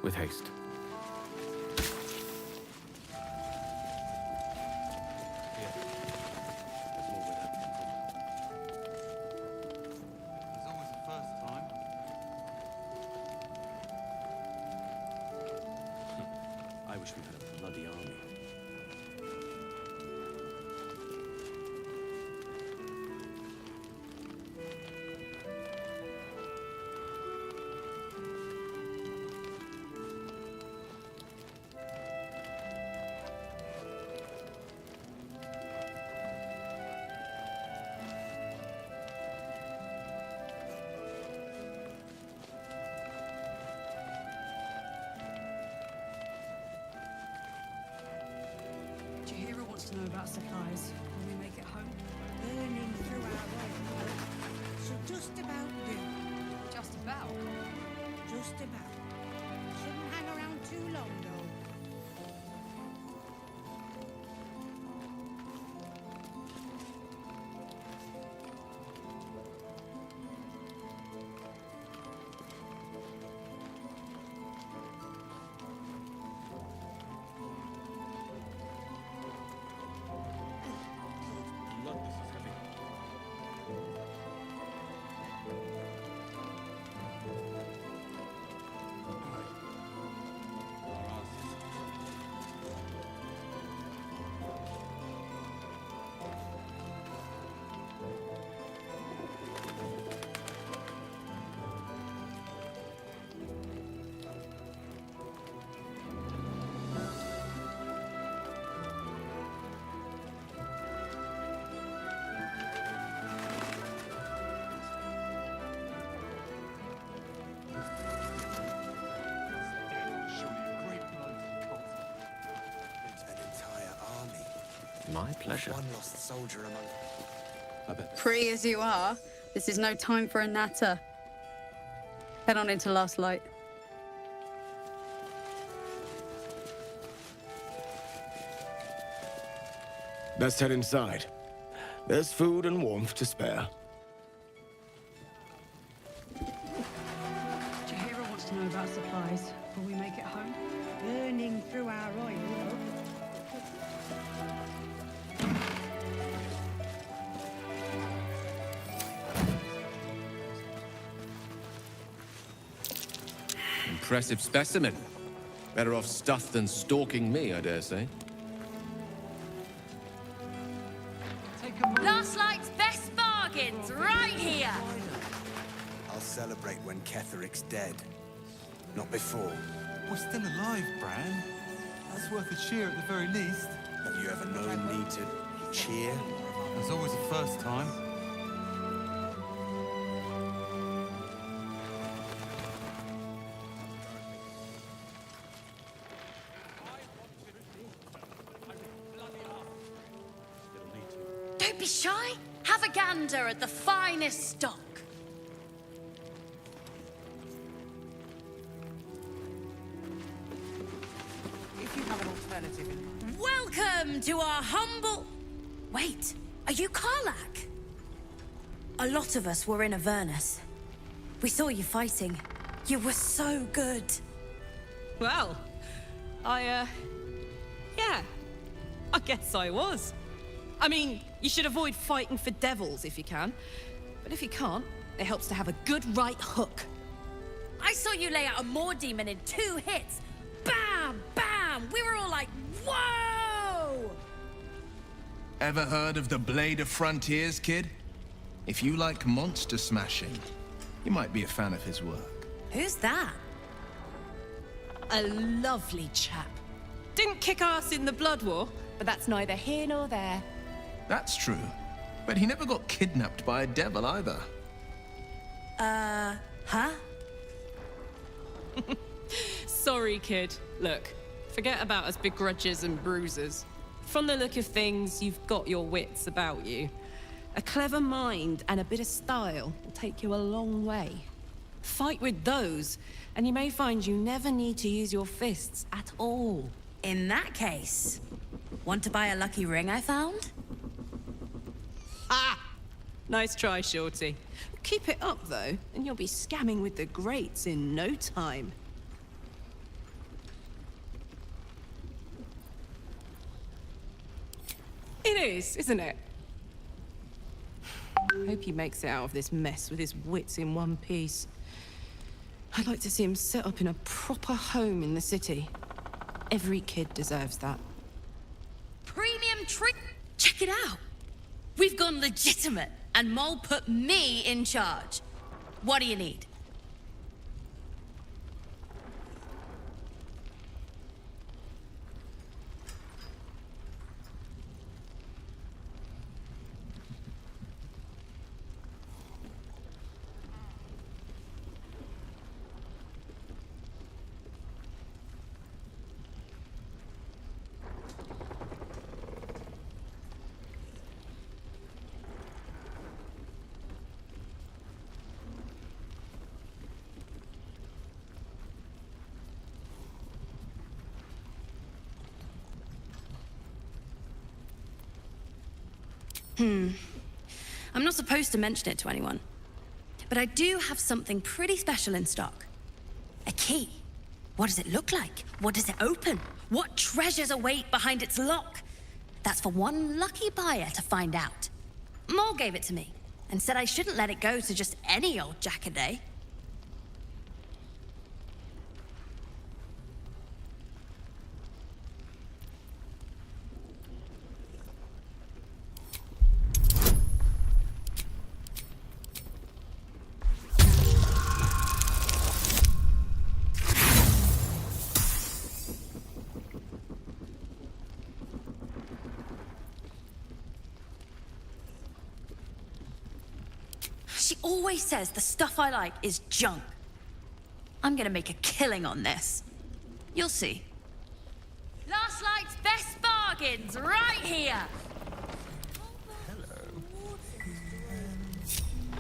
with haste. There's always a first time. I wish we had a bloody army. Jahira wants to know about supplies. Will we make it home? Burning through our oil. So just about do. Just about. Just about. Shouldn't hang around too long, though. Blood, this is heavy. My pleasure. One lost soldier among. I bet. Free as you are, this is no time for a natter. Head on into Last Light. Let's head inside. There's food and warmth to spare. Jahira wants to know about supplies. Will we make it home? Burning through our oil, though. Impressive specimen. Better off stuffed than stalking me, I dare say. Last Light's best bargains, right here! I'll celebrate when Ketheric's dead. Not before. We're still alive, Bran. That's worth a cheer at the very least. Have you ever known me to cheer? There's always a first time. Don't be shy. Have a gander at the finest stock. If you have an alternative in mind. Welcome to our humble... Wait, are you Karlak? A lot of us were in Avernus. We saw you fighting. You were so good. Well, yeah, I guess I was. I mean, you should avoid fighting for devils if you can. But if you can't, it helps to have a good right hook. I saw you lay out a Moor demon in 2 hits. Bam! Bam! We were all like, whoa! Ever heard of the Blade of Frontiers, kid? If you like monster smashing, you might be a fan of his work. Who's that? A lovely chap. Didn't kick ass in the Blood War, but that's neither here nor there. That's true. But he never got kidnapped by a devil either. Huh? Sorry, kid. Look, forget about us begrudgers and bruisers. From the look of things, you've got your wits about you. A clever mind and a bit of style will take you a long way. Fight with those, and you may find you never need to use your fists at all. In that case, want to buy a lucky ring I found? Ah! Nice try, Shorty. Keep it up, though, and you'll be scamming with the greats in no time. is, isn't it? Hope he makes it out of this mess with his wits in one piece. I'd like to see him set up in a proper home in the city. Every kid deserves that. Premium treat. Check it out. We've gone legitimate, and Mole put me in charge. What do you need? I'm not supposed to mention it to anyone, but I do have something pretty special in stock. A key. What does it look like? What does it open? What treasures await behind its lock? That's for one lucky buyer to find out. Mole gave it to me and said I shouldn't let it go to just any old jackaday. She always says the stuff I like is junk. I'm gonna make a killing on this. You'll see. Last Light's best bargains right here!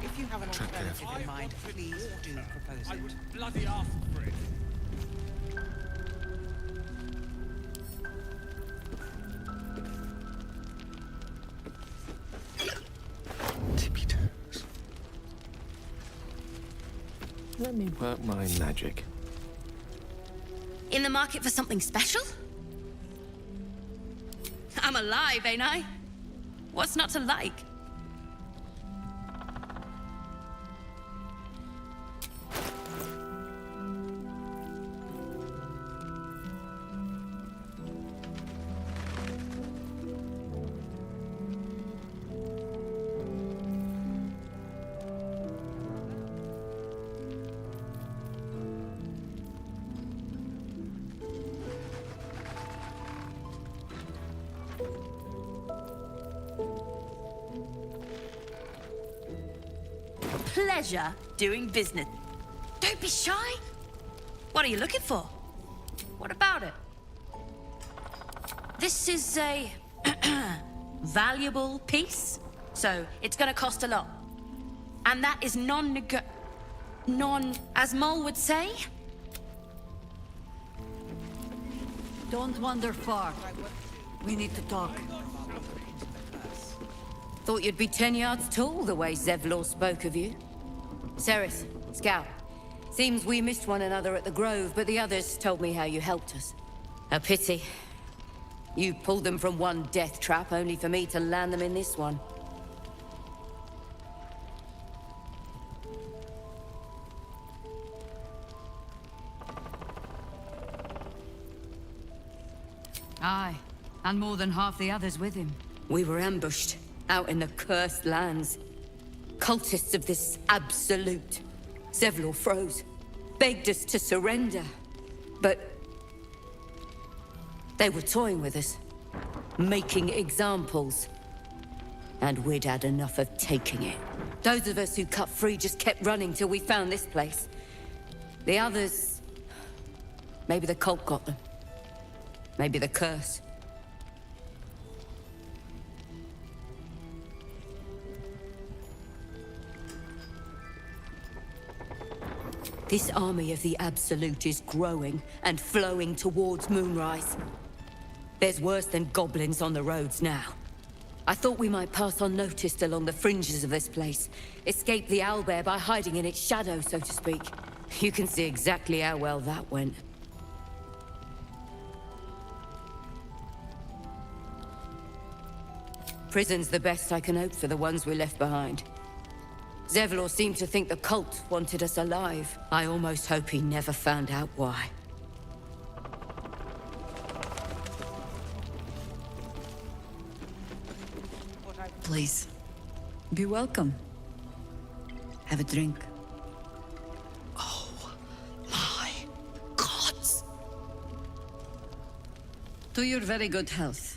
If you have an alternative in mind, please do propose it. Bloody ask for it. Tippy toes. Let me work my magic. In the market for something special? I'm alive, ain't I? What's not to like? Pleasure doing business. Don't be shy. What are you looking for? What about it? This is a valuable piece, so it's gonna cost a lot. And that is as Mole would say? Don't wander far. We need to talk. Thought you'd be 10 yards tall the way Zevlor spoke of you. Ceres, Scout. Seems we missed one another at the Grove, but the others told me how you helped us. A pity. You pulled them from one death trap, only for me to land them in this one. Aye, and more than half the others with him. We were ambushed, out in the cursed lands. Cultists of this absolute. Zevlor froze, begged us to surrender. But they were toying with us, making examples. And we'd had enough of taking it. Those of us who cut free just kept running till we found this place. The others... maybe the cult got them. Maybe the curse. This army of the Absolute is growing and flowing towards Moonrise. There's worse than goblins on the roads now. I thought we might pass unnoticed along the fringes of this place. Escape the owlbear by hiding in its shadow, so to speak. You can see exactly how well that went. prison's the best I can hope for the ones we left behind. Zevlor seemed to think the cult wanted us alive. I almost hope he never found out why. Please, be welcome. Have a drink. Oh, my gods! To your very good health.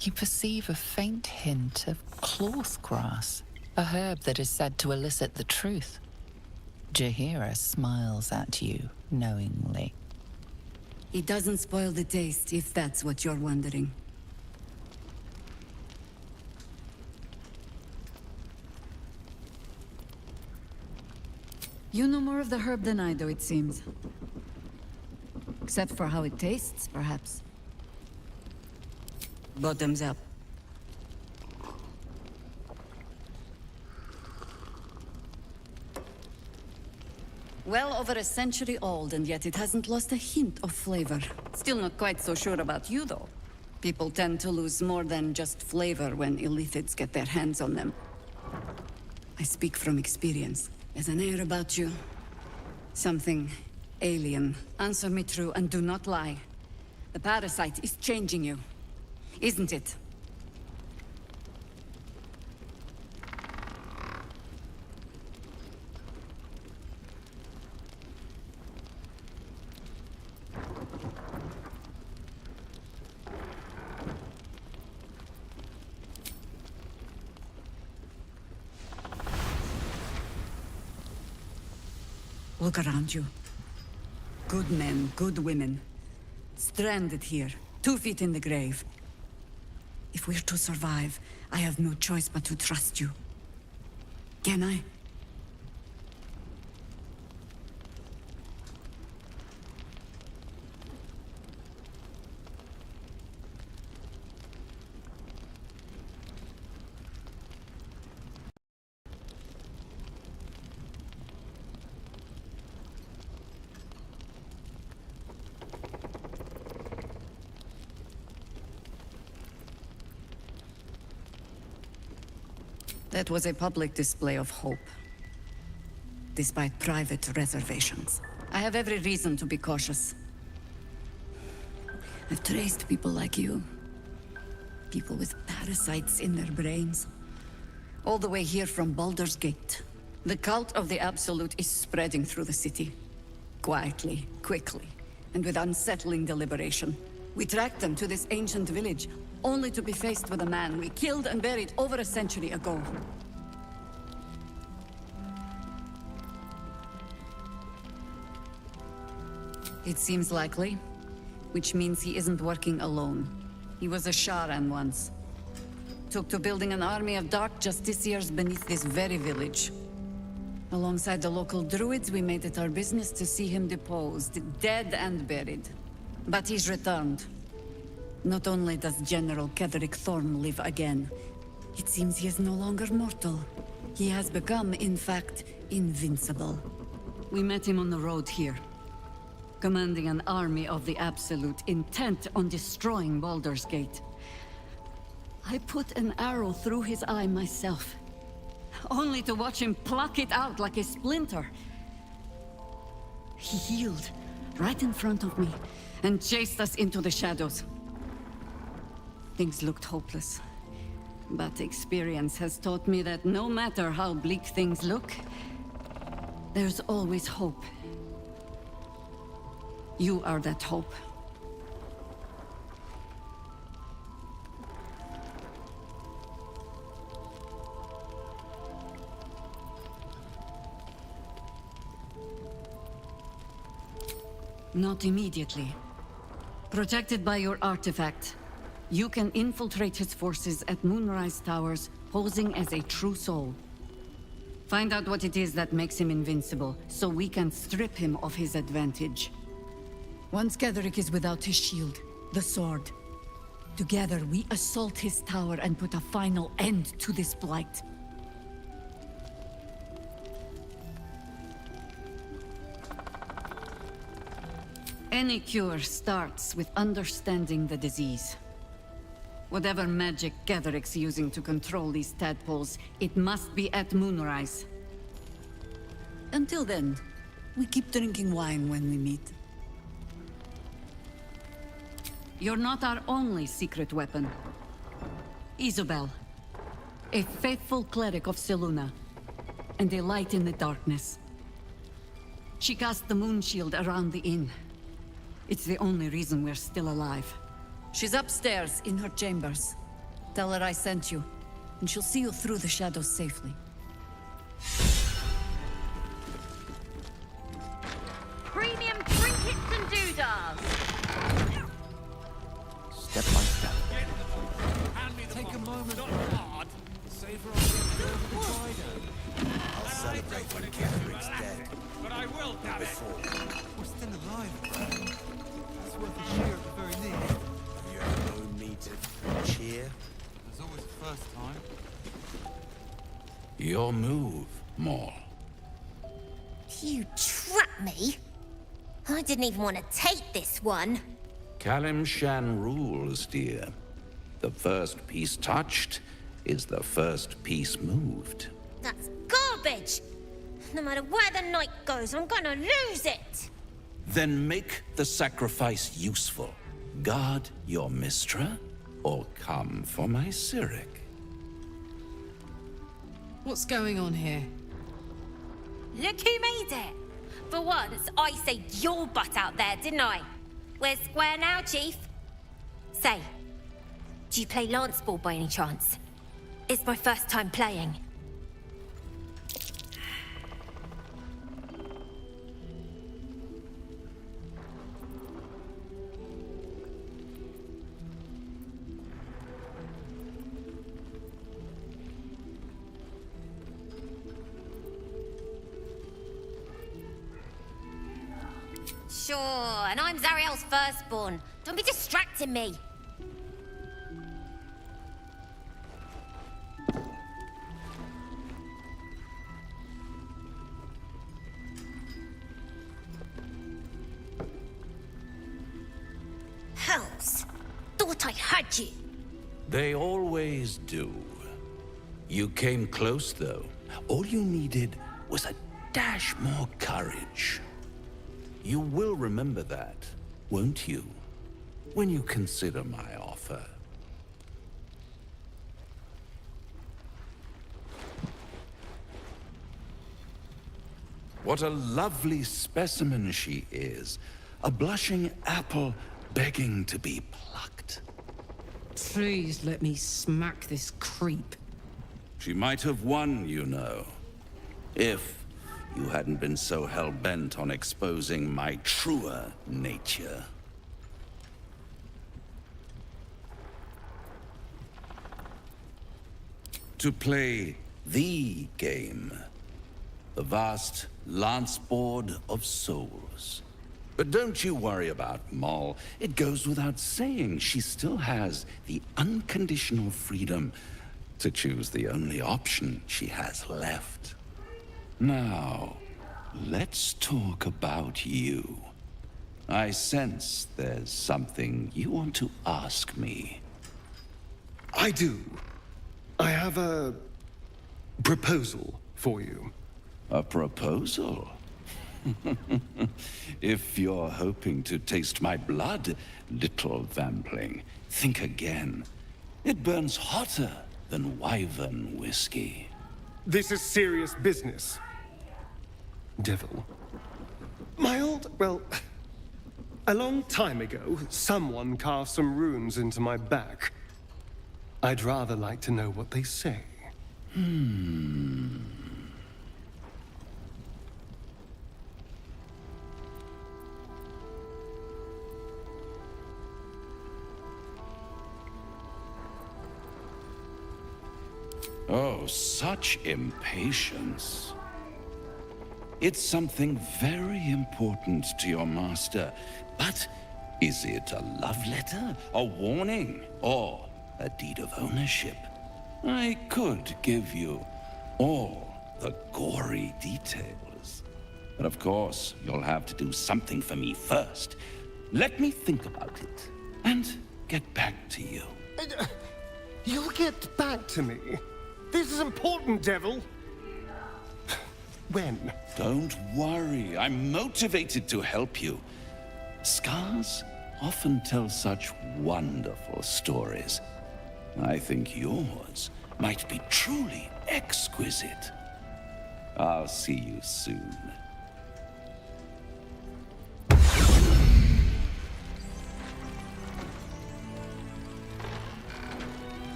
You perceive a faint hint of cloth grass, a herb that is said to elicit the truth. Jahira smiles at you knowingly. It doesn't spoil the taste, if that's what you're wondering. You know more of the herb than I do, it seems. Except for how it tastes, perhaps. Bottoms up. Well over a century old, and yet it hasn't lost a hint of flavor. Still not quite so sure about you, though. People tend to lose more than just flavor when illithids get their hands on them. I speak from experience. There's an air about you. Something alien. Answer me true and do not lie. The parasite is changing you. Isn't it? Look around you. Good men, good women. Stranded here, 2 feet in the grave. If we're to survive, I have no choice but to trust you. Can I? That was a public display of hope, despite private reservations. I have every reason to be cautious. I've traced people like you. People with parasites in their brains. All the way here from Baldur's Gate. The cult of the Absolute is spreading through the city. Quietly, quickly, and with unsettling deliberation. We tracked them to this ancient village, only to be faced with a man we killed and buried over a century ago. It seems likely, which means he isn't working alone. He was a Sharan once. Took to building an army of dark justiciars beneath this very village. Alongside the local druids, we made it our business to see him deposed, dead and buried. But he's returned. Not only does General Ketheric Thorm live again, it seems he is no longer mortal. He has become, in fact, invincible. We met him on the road here, commanding an army of the Absolute, intent on destroying Baldur's Gate. I put an arrow through his eye myself, only to watch him pluck it out like a splinter. He healed right in front of me and chased us into the shadows. Things looked hopeless, but experience has taught me that no matter how bleak things look, there's always hope. You are that hope. Not immediately. Protected by your artifact, you can infiltrate his forces at Moonrise Towers, posing as a true soul. Find out what it is that makes him invincible, so we can strip him of his advantage. Once Ketheric is without his shield, the sword, together we assault his tower and put a final end to this blight. Any cure starts with understanding the disease. Whatever magic Ketheric's using to control these tadpoles, it must be at Moonrise. Until then, we keep drinking wine when we meet. You're not our only secret weapon. Isobel, a faithful cleric of Selûne, and a light in the darkness. She cast the moon shield around the inn. It's the only reason we're still alive. She's upstairs in her chambers. Tell her I sent you, and she'll see you through the shadows safely. Premium trinkets and doodads. Step by step. Take a moment. Savor on the Friday. I'll celebrate when Ketheric's dead. But I will, Not before. We're still alive. That's worth a cheer at the very least. Have you ever known me to cheer? There's always a first time. Your move, Maul. You trapped me? I didn't even want to take this one. Kalimshan rules, dear. The first piece touched is the first piece moved. That's garbage! No matter where the night goes, I'm gonna lose it! Then make the sacrifice useful. Guard your Mistra, or come for my Cyric. What's going on here? Look who made it! For once, I saved your butt out there, didn't I? We're square now, Chief. Say, do you play lance ball by any chance? It's my first time playing. Sure, and I'm Zariel's firstborn. Don't be distracting me. Hells, thought I had you. They always do. You came close, though. All you needed was a dash more courage. You will remember that, won't you? When you consider my offer. What a lovely specimen she is. A blushing apple begging to be plucked. Please let me smack this creep. She might have won, you know. If you hadn't been so hell-bent on exposing my truer nature. to play the game. The vast lance board of souls. But don't you worry about Moll. It goes without saying she still has the unconditional freedom to choose the only option she has left. Now, let's talk about you. I sense there's something you want to ask me. I do. I have a proposal for you. A proposal? If you're hoping to taste my blood, little vampling, think again. It burns hotter than wyvern whiskey. This is serious business. Devil. Well, a long time ago, someone carved some runes into my back. I'd rather like to know what they say. Oh, such impatience. It's something very important to your master. But is it a love letter, a warning, or a deed of ownership? I could give you all the gory details. But of course, you'll have to do something for me first. Let me think about it and get back to you. You'll get back to me. This is important, Devil. When? Don't worry, I'm motivated to help you. Scars often tell such wonderful stories. I think yours might be truly exquisite. I'll see you soon.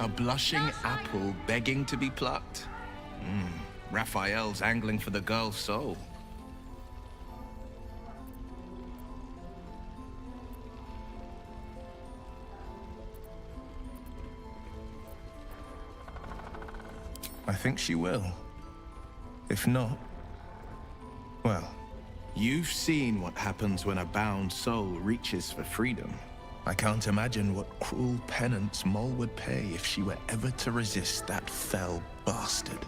A blushing apple begging to be plucked? Raphael's angling for the girl's soul. I think she will. If not, well, you've seen what happens when a bound soul reaches for freedom. I can't imagine what cruel penance Moll would pay if she were ever to resist that fell bastard.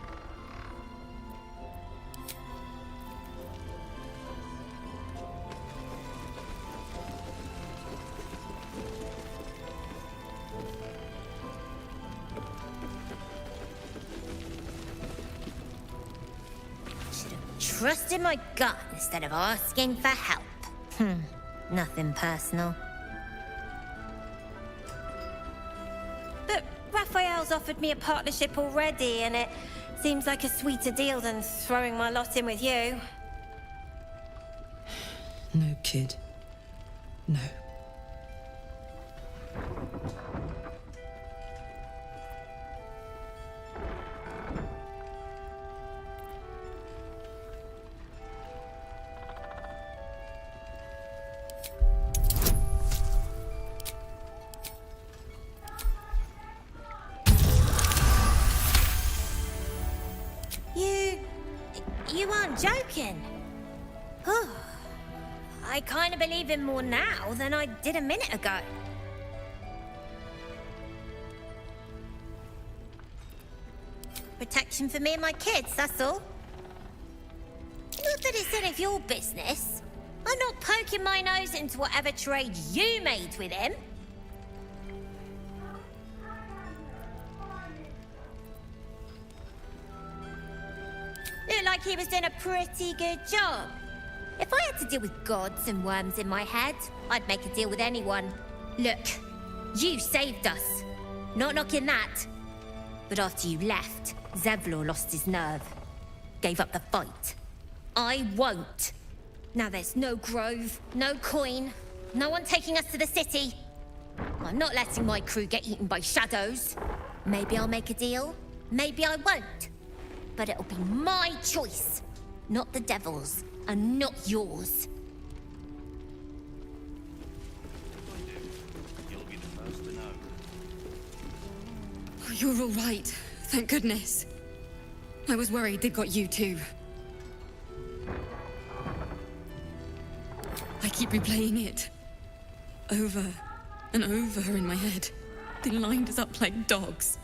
Trusted my gut instead of asking for help. Nothing personal. But Raphael's offered me a partnership already, and it seems like a sweeter deal than throwing my lot in with you. No, kid. No. You aren't joking. I kind of believe him more now than I did a minute ago. Protection for me and my kids, that's all. Not that it's any of your business. I'm not poking my nose into whatever trade you made with him. Looked like he was doing a pretty good job. If I had to deal with gods and worms in my head, I'd make a deal with anyone. Look, you saved us. Not knocking that. But after you left, Zevlor lost his nerve. Gave up the fight. I won't. Now there's no grove, no coin, no one taking us to the city. I'm not letting my crew get eaten by shadows. Maybe I'll make a deal, maybe I won't. But it'll be my choice, not the devil's, and not yours. You'll be the first to know. You're all right. Thank goodness. I was worried they'd got you too. I keep replaying it. Over and over in my head. They lined us up like dogs.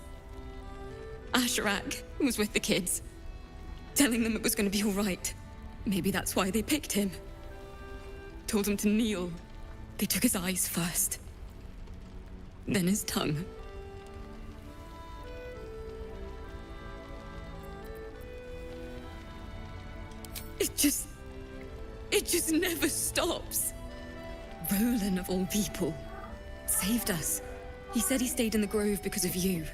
Asherak was with the kids, telling them it was going to be all right. Maybe that's why they picked him. Told him to kneel. They took his eyes first. Then his tongue. It just never stops. Roland, of all people, saved us. He said he stayed in the grove because of you.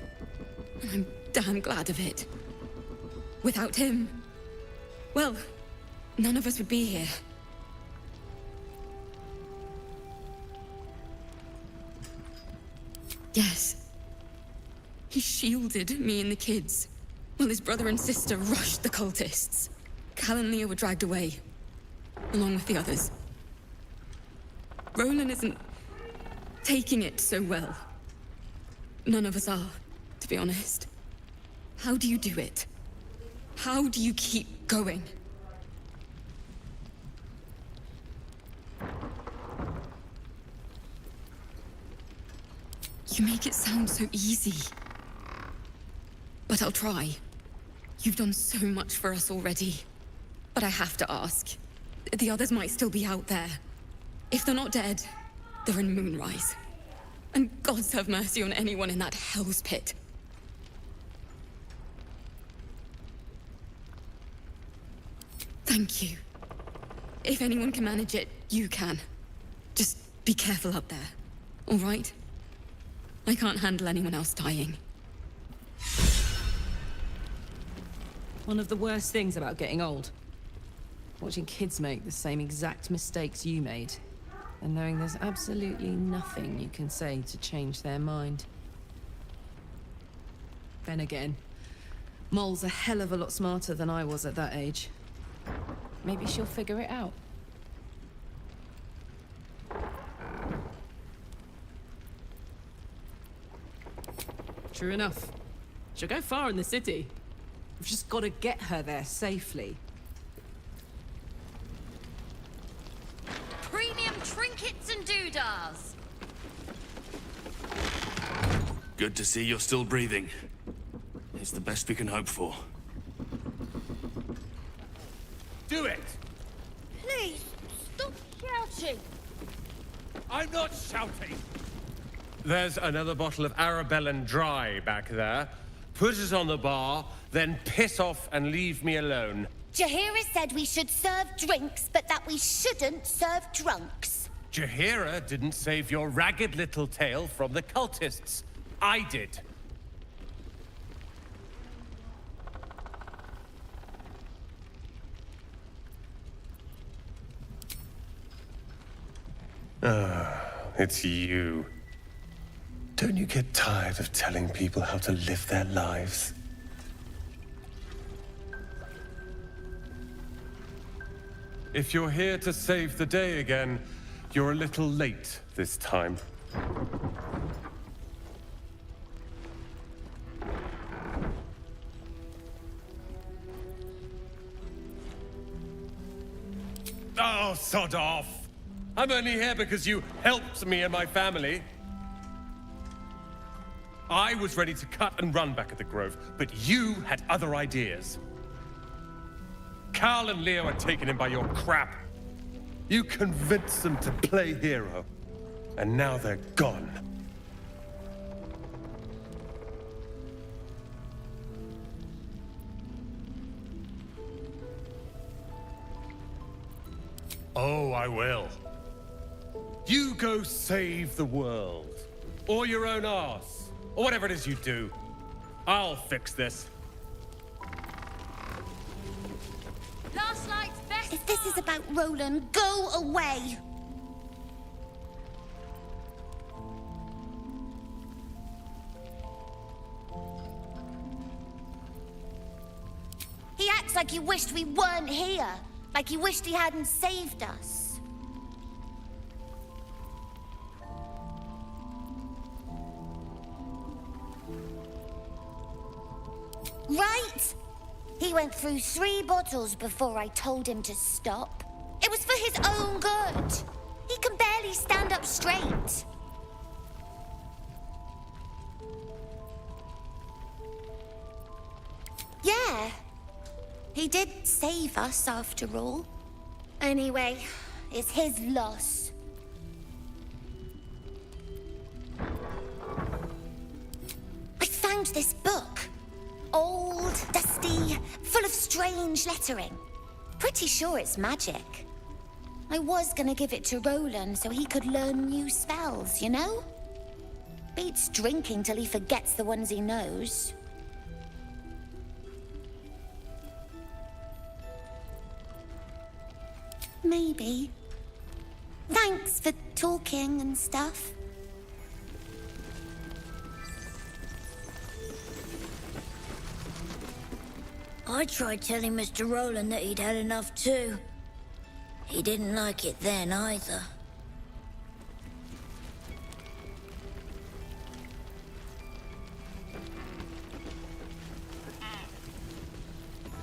And I'm damn glad of it. Without him, well, none of us would be here. Yes. He shielded me and the kids, while his brother and sister rushed the cultists. Cal and Leah were dragged away, along with the others. Roland isn't taking it so well. None of us are, to be honest. How do you do it? How do you keep going? You make it sound so easy. But I'll try. You've done so much for us already. But I have to ask. The others might still be out there. If they're not dead, they're in Moonrise. And gods have mercy on anyone in that hell's pit. Thank you. If anyone can manage it, you can. Just be careful out there, all right? I can't handle anyone else dying. One of the worst things about getting old. Watching kids make the same exact mistakes you made. And knowing there's absolutely nothing you can say to change their mind. Then again, Mol's a hell of a lot smarter than I was at that age. Maybe she'll figure it out. True enough. She'll go far in the city. We've just got to get her there safely. Premium trinkets and doodahs. Good to see you're still breathing. It's the best we can hope for. Do it! Please, stop shouting. I'm not shouting! There's another bottle of Arabellan Dry back there. Put it on the bar, then piss off and leave me alone. Jaheira said we should serve drinks, but that we shouldn't serve drunks. Jaheira didn't save your ragged little tail from the cultists. I did. It's you. Don't you get tired of telling people how to live their lives? If you're here to save the day again, you're a little late this time. Oh, sod off! I'm only here because you helped me and my family. I was ready to cut and run back at the Grove, but you had other ideas. Carl and Leo are taken in by your crap. You convinced them to play hero, and now they're gone. Oh, I will. You go save the world. Or your own arse. Or whatever it is you do. I'll fix this. Last night's best. If this is about Roland, go away. He acts like he wished we weren't here. Like he wished he hadn't saved us. Right? He went through 3 bottles before I told him to stop. It was for his own good. He can barely stand up straight. Yeah. He did save us after all. Anyway, it's his loss. I found this book. Old, dusty, full of strange lettering. Pretty sure it's magic. I was gonna give it to Roland so he could learn new spells, you know? Beats drinking till he forgets the ones he knows. Maybe. Thanks for talking and stuff. I tried telling Mr. Roland that he'd had enough too. He didn't like it then either.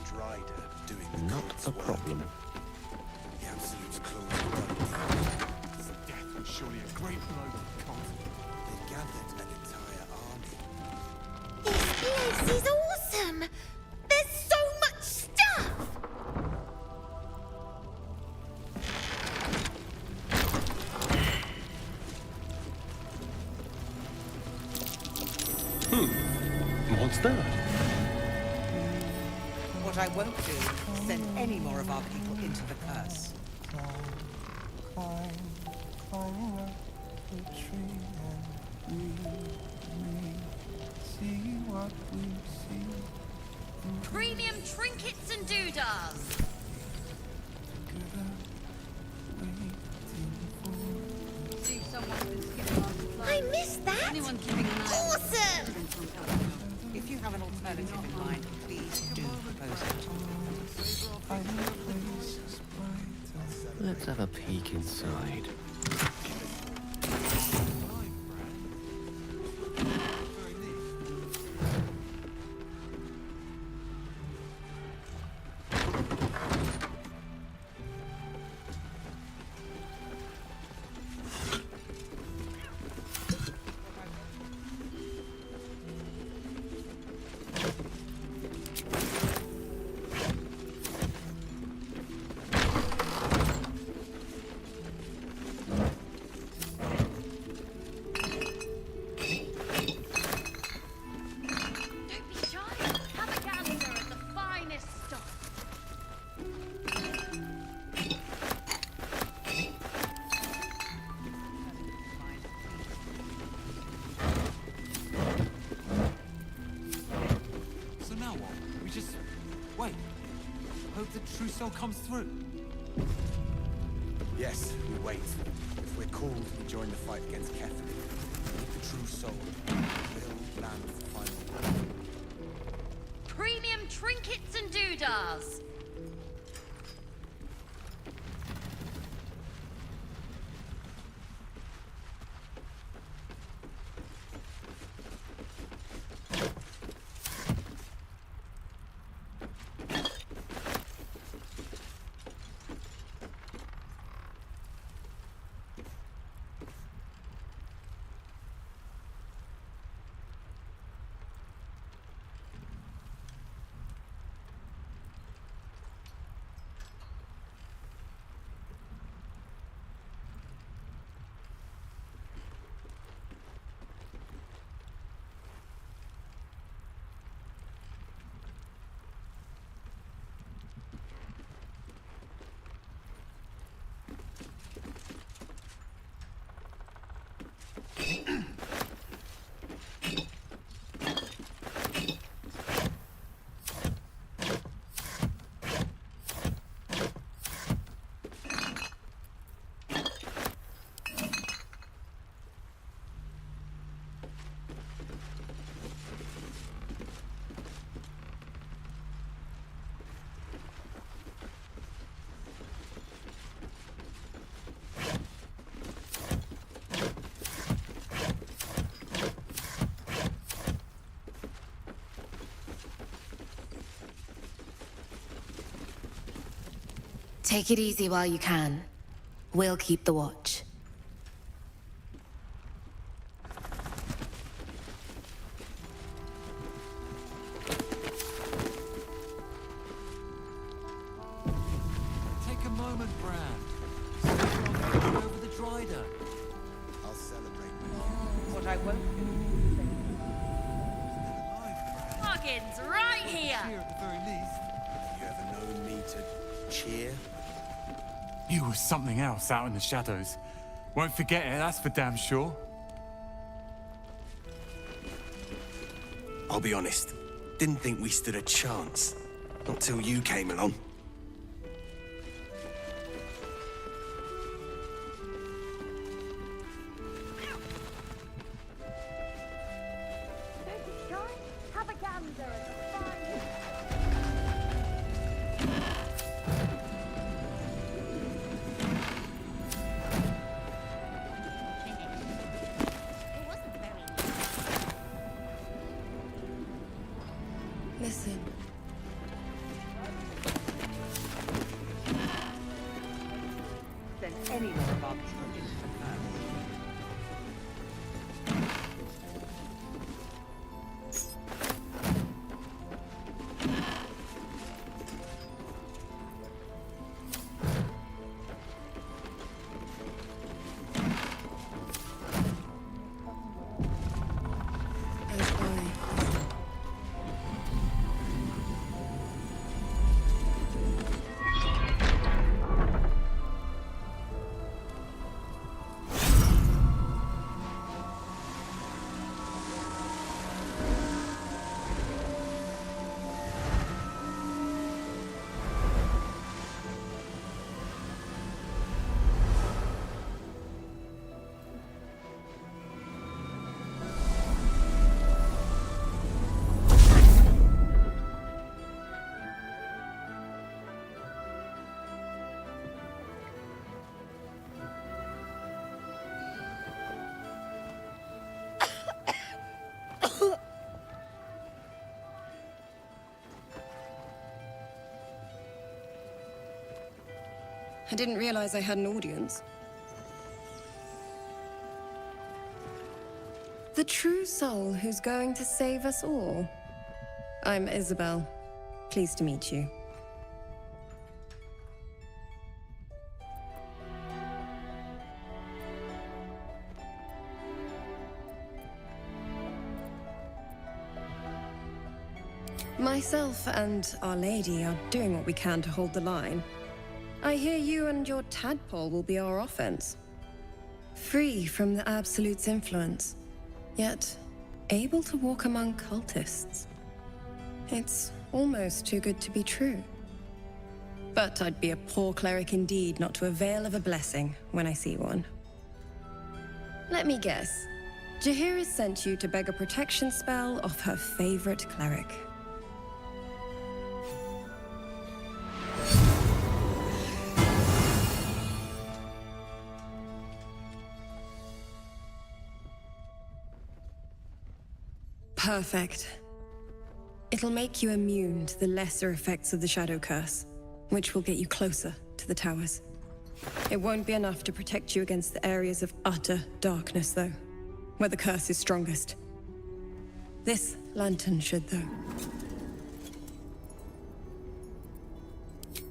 Dried her doing the Not God's a work. problem. The Absolute's clothes were done. Death was surely a great blow to the cult. They gathered an entire army. This place is awesome! There's so much stuff! What's that? What I won't do is send any more of our people into the curse. Premium trinkets and doodahs. I missed that! Anyone keeping an eye on Awesome! If you have an alternative in mind, please do propose it. Let's have a peek inside. So now what? We just wait. Hope the true soul comes through. Yes, we wait. If we're called, we join the fight against Catherine. With the true soul, we'll land the final blow. Premium trinkets and doodahs. Take it easy while you can. We'll keep the watch. Take a moment, Bran. Celebrate over the Drider. I'll celebrate. What I won't do. Muggins, right here! Cheer at the very least. You ever known me to cheer? You were something else out in the shadows. Won't forget it, that's for damn sure. I'll be honest. Didn't think we stood a chance. Not till you came along. Have a gander at the fire. Listen. Than any one of our tributes to her. I didn't realize I had an audience. The true soul who's going to save us all. I'm Isabel. Pleased to meet you. Myself and Our Lady are doing what we can to hold the line. I hear you and your tadpole will be our offense. Free from the Absolute's influence, yet able to walk among cultists. It's almost too good to be true. But I'd be a poor cleric indeed not to avail of a blessing when I see one. Let me guess. Jaheira sent you to beg a protection spell off her favorite cleric. Perfect. It'll make you immune to the lesser effects of the Shadow Curse, which will get you closer to the towers. It won't be enough to protect you against the areas of utter darkness, though, where the curse is strongest. This lantern should, though.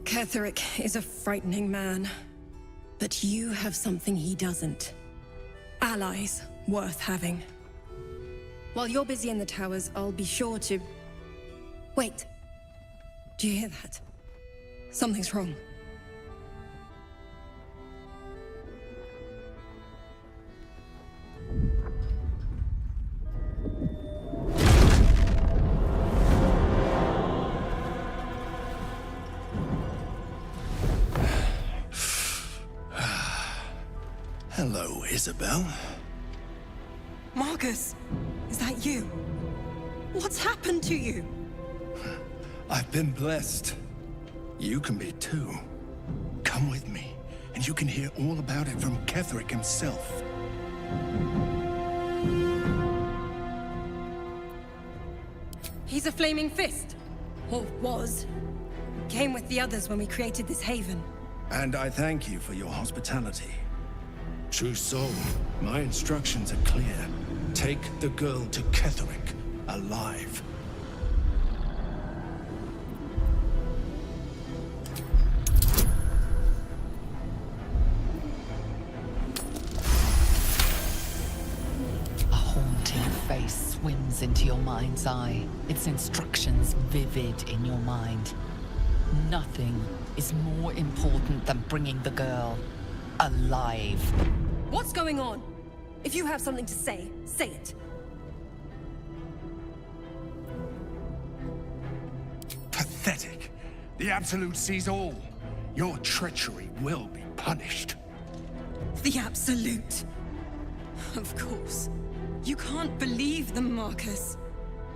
Ketheric is a frightening man, but you have something he doesn't. Allies worth having. While you're busy in the towers, I'll be sure to... Wait. Do you hear that? Something's wrong. Hello, Isabel. Marcus, is that you? What's happened to you? I've been blessed. You can be too. Come with me, and you can hear all about it from Ketheric himself. He's a flaming fist. Or was. Came with the others when we created this haven. And I thank you for your hospitality. True Soul, my instructions are clear. Take the girl to Ketherick, alive. A haunting face swims into your mind's eye, its instructions vivid in your mind. Nothing is more important than bringing the girl alive. What's going on? If you have something to say, say it. Pathetic. The Absolute sees all. Your treachery will be punished. The Absolute. Of course. You can't believe them, Marcus.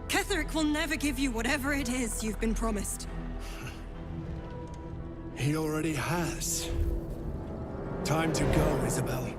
Ketherick will never give you whatever it is you've been promised. He already has. Time to go, Isabel.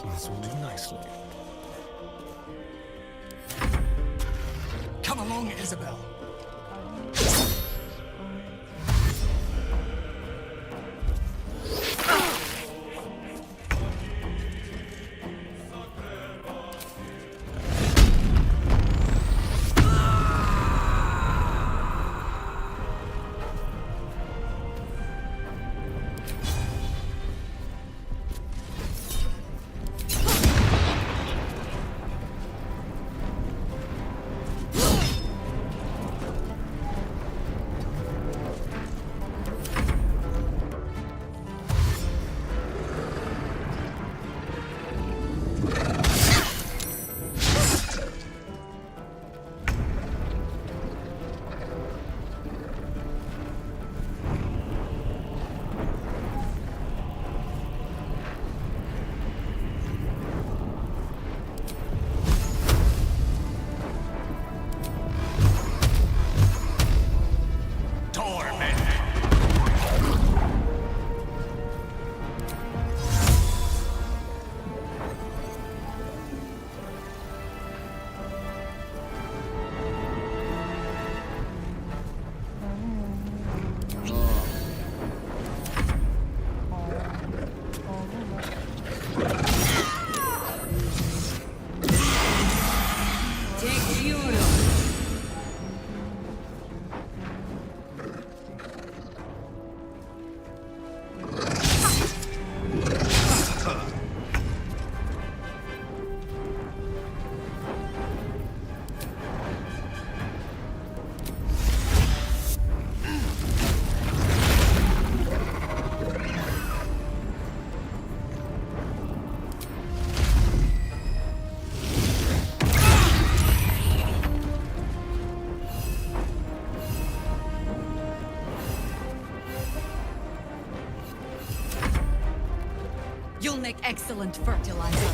This will do nicely. Come along, Isabel. You'll make excellent fertilizer.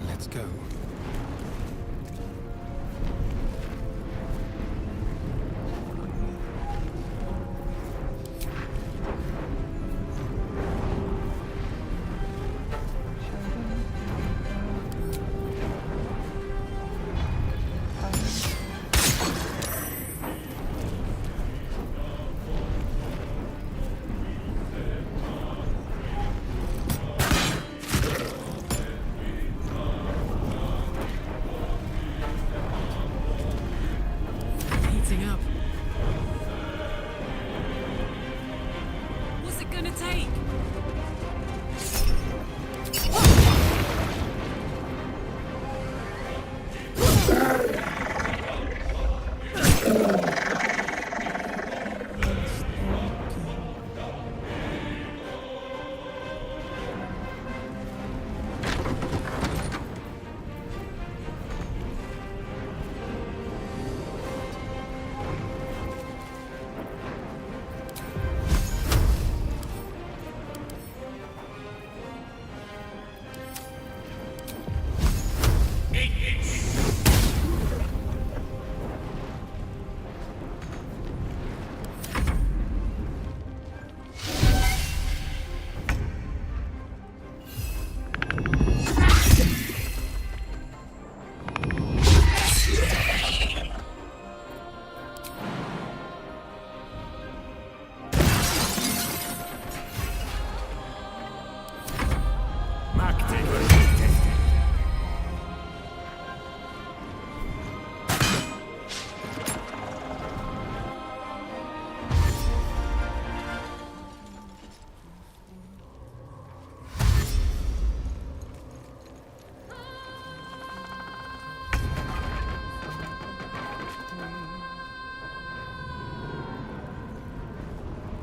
Let's go. Heating up. What's it gonna take?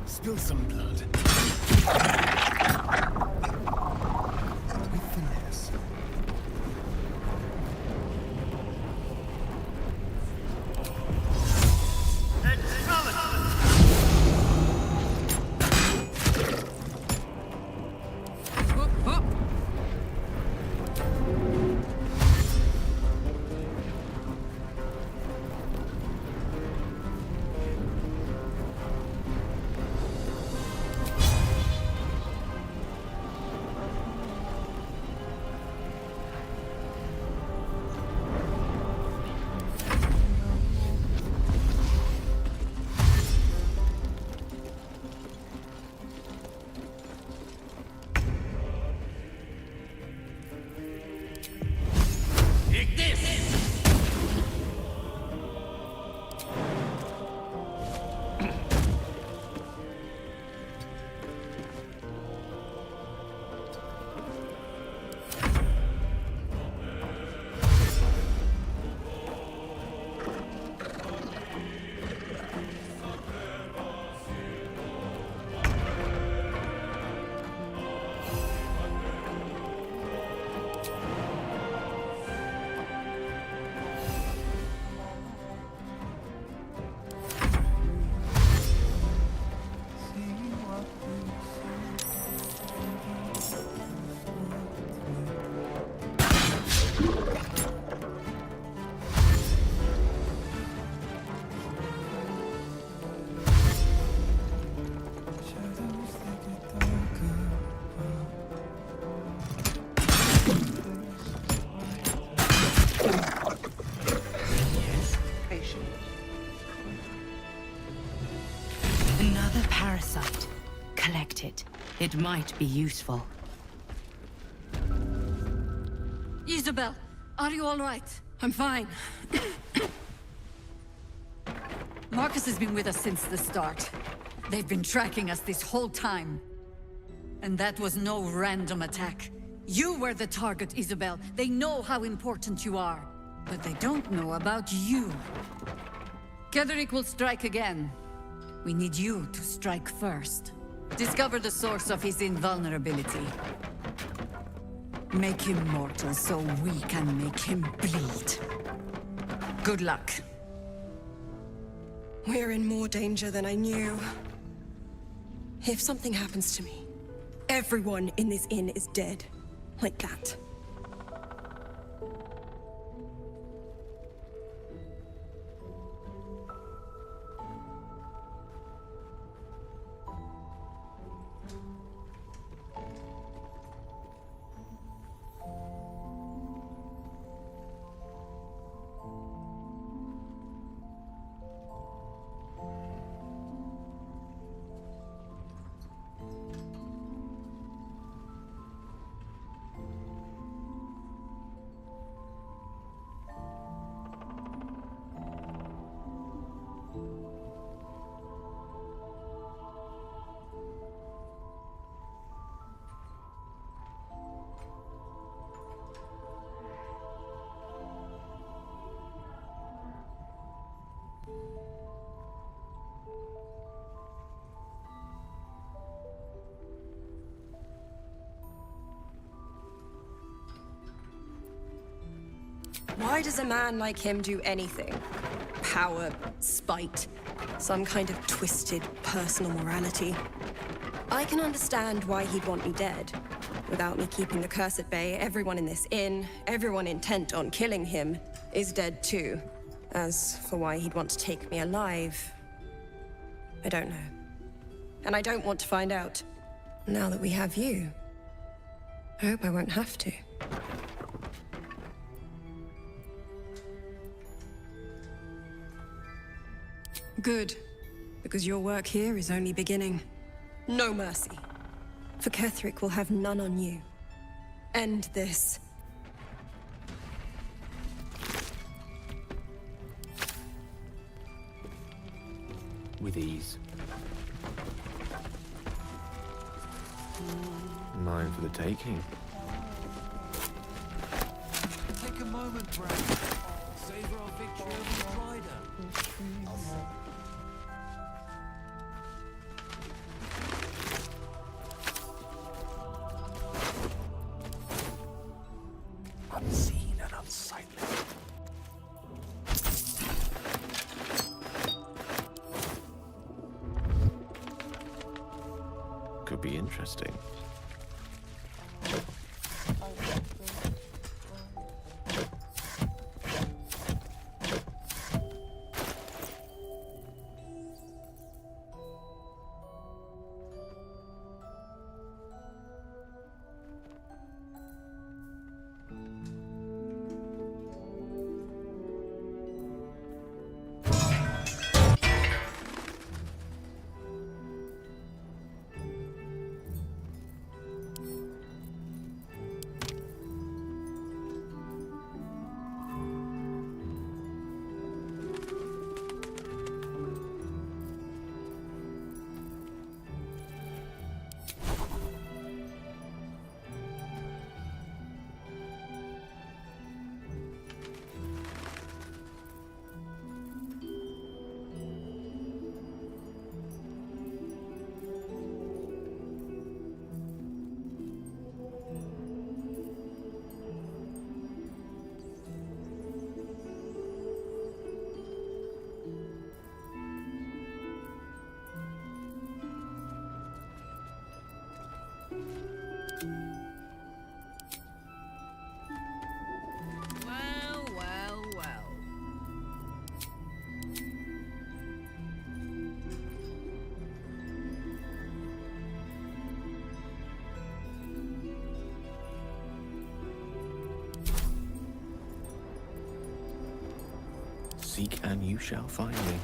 Spill some blood. With finesse. Another parasite. Collect it. It might be useful. Isabel, are you all right? I'm fine. Marcus has been with us since the start. They've been tracking us this whole time. And that was no random attack. You were the target, Isabel. They know how important you are. But they don't know about you. Ketheric will strike again. We need you to strike first. Discover the source of his invulnerability. Make him mortal so we can make him bleed. Good luck. We're in more danger than I knew. If something happens to me, everyone in this inn is dead. Like that. Why does a man like him do anything? Power, spite, some kind of twisted personal morality. I can understand why he'd want me dead. Without me keeping the curse at bay, everyone in this inn, everyone intent on killing him, is dead too. As for why he'd want to take me alive, I don't know. And I don't want to find out. Now that we have you, I hope I won't have to. Good, because your work here is only beginning. No mercy. For Ketherick will have none on you. End this. With ease. Mine for the taking. Take a moment, Brad. Savor our victory over the rider. Unseen and unsightly. Could be interesting. Well, well, well. Seek and you shall find me.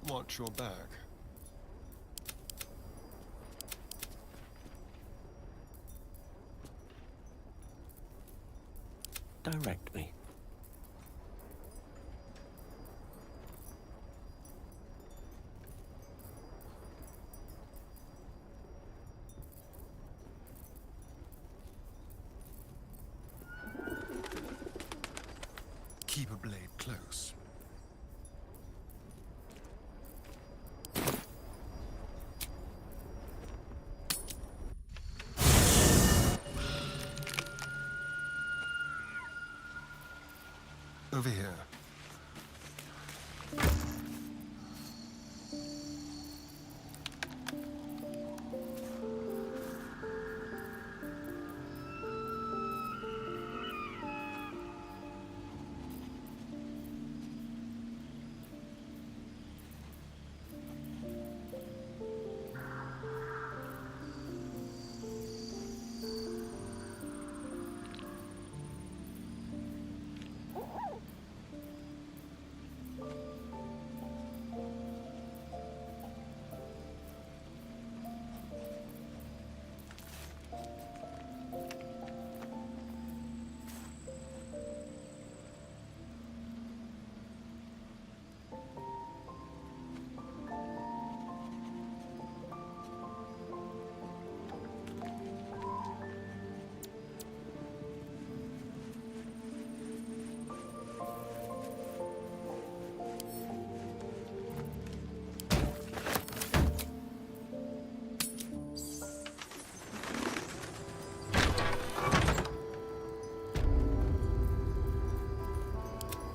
Watch your back. Direct me. get close. Over here.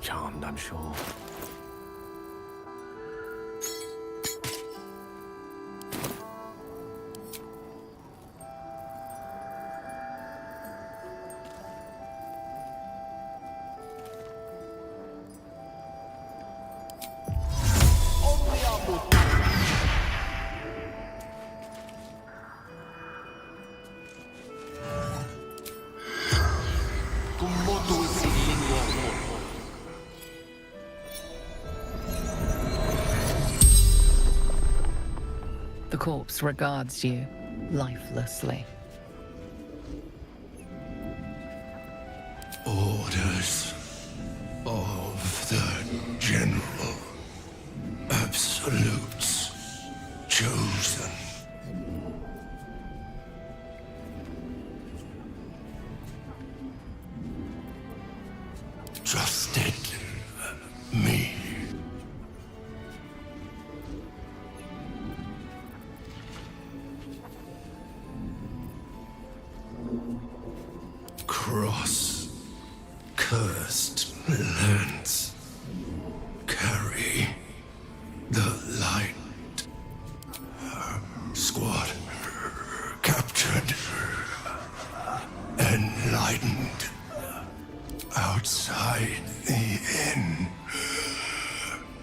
Charmed, I'm sure. The corpse regards you lifelessly. Orders of the General. Absolutes chosen. Trusted me. Cross cursed lands carry the light. Squad captured, enlightened outside the inn,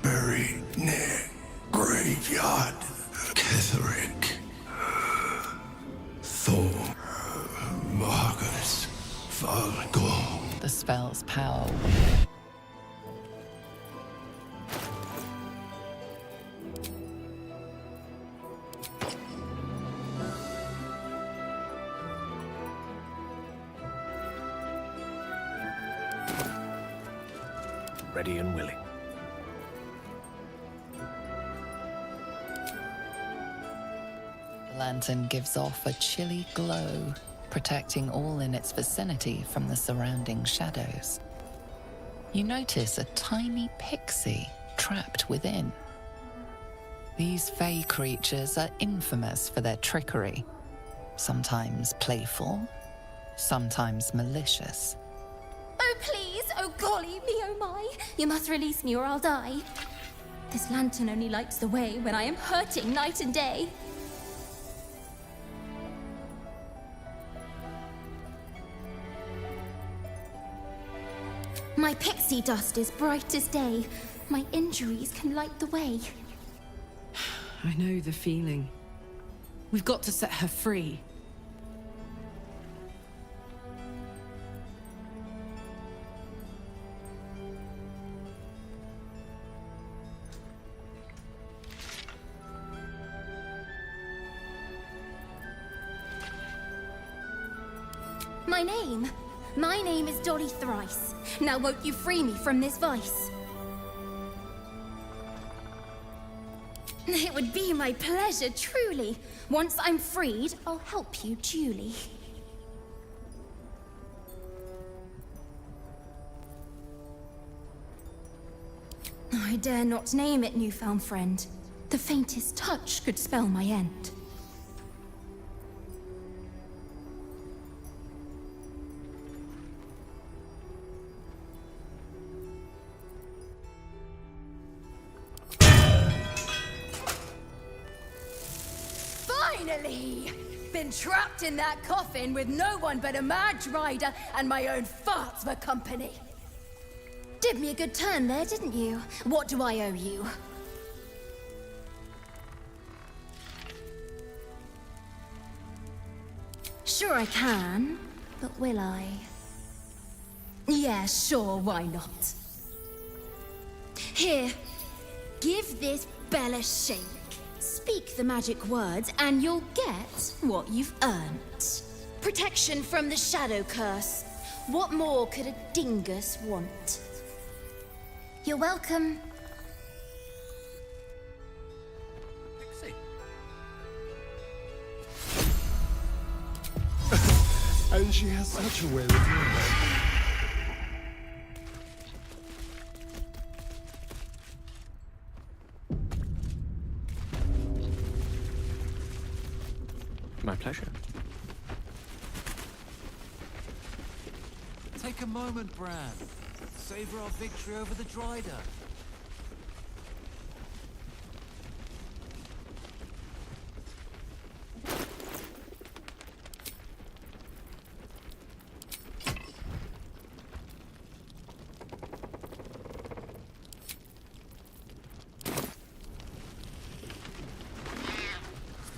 buried near graveyard. Ketherick, Thor, Marcus, Falgor. The spell's power. Ready and willing. The lantern gives off a chilly glow, protecting all in its vicinity from the surrounding shadows. You notice a tiny pixie trapped within. These fey creatures are infamous for their trickery, sometimes playful, sometimes malicious. Oh, please! Oh, golly me, oh my! You must release me or I'll die. This lantern only lights the way when I am hurting night and day. My pixie dust is bright as day. My injuries can light the way. I know the feeling. We've got to set her free. My name is Dolly Thrice. Now won't you free me from this vice? It would be my pleasure, truly. Once I'm freed, I'll help you duly. I dare not name it, newfound friend. The faintest touch could spell my end. Finally! Been trapped in that coffin with no one but a Madge Rider and my own farts for company. Did me a good turn there, didn't you? What do I owe you? Sure I can, but will I? Yeah, sure, why not? Here, give this bell a shake. Speak the magic words and you'll get what you've earned. Protection from the shadow curse. What more could a dingus want? You're welcome. And she has such a way of doing it. My pleasure. Take a moment, Bran. Savor our victory over the Drider.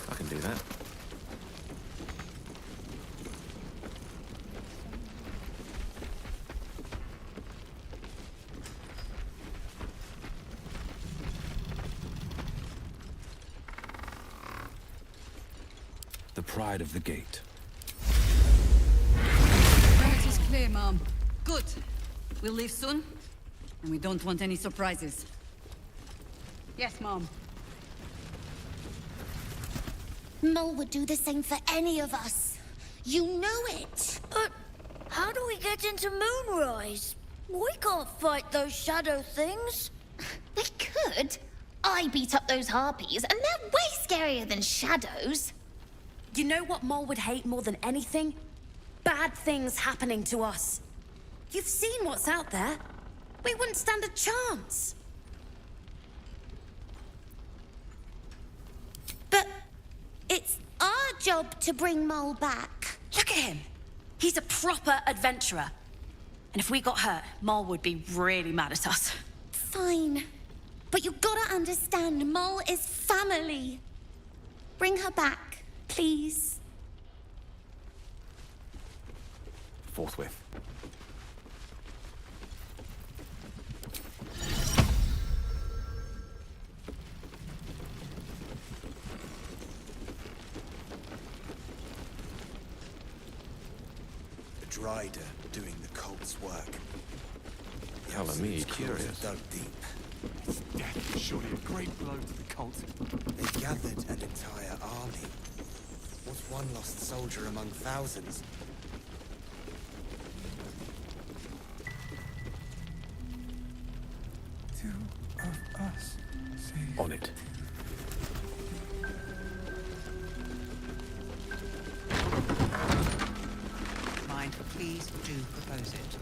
I can do that. The pride of the gate. Route is clear, Mom. Good. We'll leave soon, and we don't want any surprises. Yes, Mom. Mole would do the same for any of us. You know it. But how do we get into Moonrise? We can't fight those shadow things. We could. I beat up those harpies, and they're way scarier than shadows. You know what Mole would hate more than anything? Bad things happening to us. You've seen what's out there. We wouldn't stand a chance. But it's our job to bring Mole back. Look at him. He's a proper adventurer. And if we got hurt, Mole would be really mad at us. Fine. But you gotta understand, Mole is family. Bring her back, please. Forthwith. The Drider doing the cult's work. Color me curious. Dug deep. Death is surely a great blow to the cult. They gathered an entire army. Was one lost soldier among thousands? Two of us. On it. Mind, please do propose it.